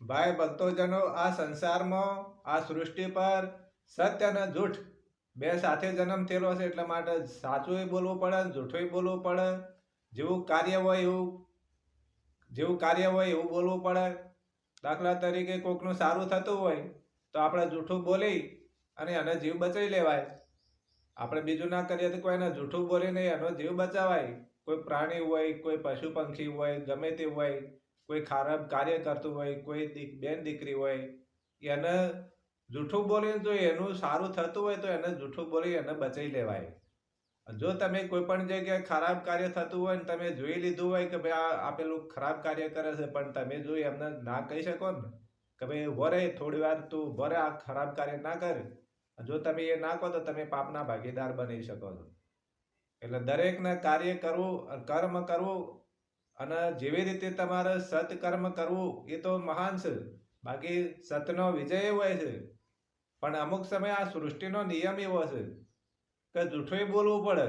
ભાઈ ભક્તોજનો, આ સંસારમાં આ સૃષ્ટિ પર સત્ય અને જૂઠ બે સાથે જન્મ થયેલો છે, એટલા માટે સાચું બોલવું પડે અને જૂઠું બોલવું પડે. જેવું કાર્ય હોય એવું બોલવું પડે. દાખલા તરીકે કોકનું સારું થતું હોય તો આપણે જૂઠું બોલી અને એનો જીવ બચાવી લેવાય. આપણે બીજું ના કરીએ તો કોઈને જૂઠું બોલીને એનો જીવ બચાવાય. કોઈ પ્રાણી હોય, કોઈ પશુ પંખી હોય, ગમે તે હોય, કોઈ ખરાબ કાર્ય કરતું હોય, કોઈ બેન દીકરી હોય, એને જૂઠું બોલીને જો એનું સારું થતું હોય તો એને જૂઠું બોલી એને બચાવી લેવાય. જો તમે કોઈ પણ જગ્યાએ ખરાબ કાર્ય થતું હોય ને તમે જોઈ લીધું હોય કે ભાઈ આ પેલું ખરાબ કાર્ય કરે છે, પણ તમે જો એમને ના કહી શકો ને કે ભાઈ ઉભો રહે, થોડી વાર તું ઉભો રહે, આ ખરાબ કાર્ય ના કર. જો તમે એ ના કહો તો તમે પાપના ભાગીદાર બની શકો છો. એટલે દરેકને કાર્ય કરવું, કર્મ કરવું અને જેવી રીતે તમારે સત્કર્મ કરવું એ તો મહાન છે. બાકી સતનો વિજય હોય છે. પણ અમુક સમય આ સૃષ્ટિનો નિયમ એવો છે કે જૂઠું બોલવું પડે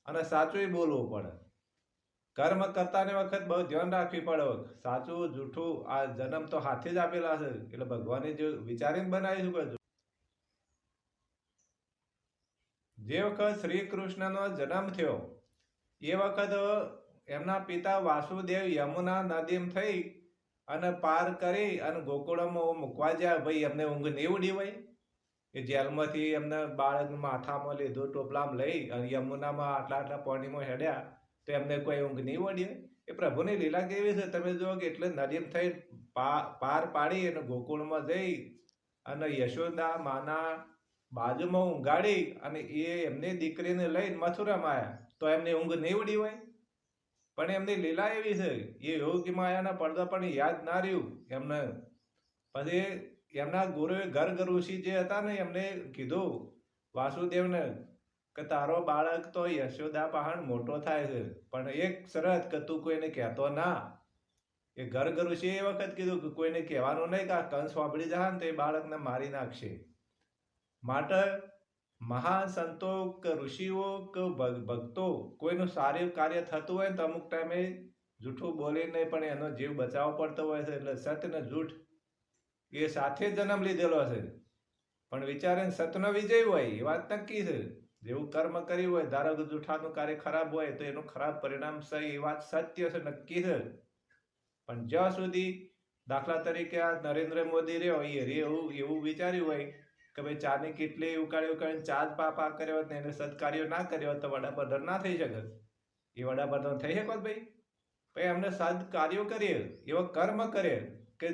અને સાચું બોલવું પડે. કર્મ કરતાની વખત બહુ ધ્યાન રાખવી પડે. સાચું જૂઠું આ જન્મ તો હાથે જ આપેલા છે, એટલે ભગવાને જે વિચારીને બનાવ્યું કે જે વખત શ્રી કૃષ્ણનો જન્મ થયો એ વખત એમના પિતા વાસુદેવ યમુના નદીમાં થઈ અને પાર કરી અને ગોકુળમાં મૂકવા જ્યાં. ભાઈ એમને ઊંઘ નહીં ઉડી હોય કે જેલમાંથી એમને બાળક માથામાં લીધું, ટોપલામાં લઈ અને યમુનામાં આટલા આટલા પાણીમાં હેડ્યા તો એમને કોઈ ઊંઘ નહીં ઉડી હોય. એ પ્રભુની લીલા કેવી છે તમે જુઓ કે એટલે નદીમાં થઈ પાર પાડી અને ગોકુળમાં જઈ અને યશોદા માના બાજુમાં ઊંઘાડી અને એ એમની દીકરીને લઈને મથુરામાં આવ્યા તો એમને ઊંઘ નહીં ઉડી હોય. પણ એમની લીલા એવી છે, એ યોગી માયાના પડદા પણ યાદ ના રહ્યું એમને. પછી એમના ગુરુએ ગર્ગ ઋષિ જે હતા ને એમને કીધું વાસુદેવને કે તારો બાળક તો યશોદા પહાણ મોટો થાય છે, પણ એક શરત કે તું કોઈને કહેતો ના. એ ગર્ગ ઋષિએ એ વખત કીધું કે કોઈને કહેવાનું નહીં કે આ કંસ વાપરી જાય ને તો એ બાળકને મારી નાખશે. માટે મહાન સંતો કે ઋષિઓ કે ભક્તો કોઈનું સારું કાર્ય થતું હોય ને તો અમુક ટાઈમે જૂઠું બોલીને પણ એનો જીવ બચાવવો પડતો હોય છે. એટલે સત્ય ને જૂઠ એ સાથે જન્મ લીધેલો છે, પણ વિચારે સતનો વિજય હોય એ વાત નક્કી છે. જેવું કર્મ કર્યું હોય, ધારો કે જૂઠાનું કાર્ય ખરાબ હોય તો એનું ખરાબ પરિણામ છે, એ વાત સત્ય છે, નક્કી છે. પણ જ્યાં સુધી દાખલા તરીકે આ નરેન્દ્ર મોદી રહ્યો એવું વિચાર્યું હોય કે ભાઈ ચાની કેટલી ઉકાળીને ચા જ પાપા કર્યો ને એને સત્કાર્યો ના કર્યો તો વડાપ્રધાન ના થઈ શકે. એ વડાપ્રધાન થઈ શકો ભાઈ? એમને સદ કાર્યો કરીએ, એવા કર્મ કરે કે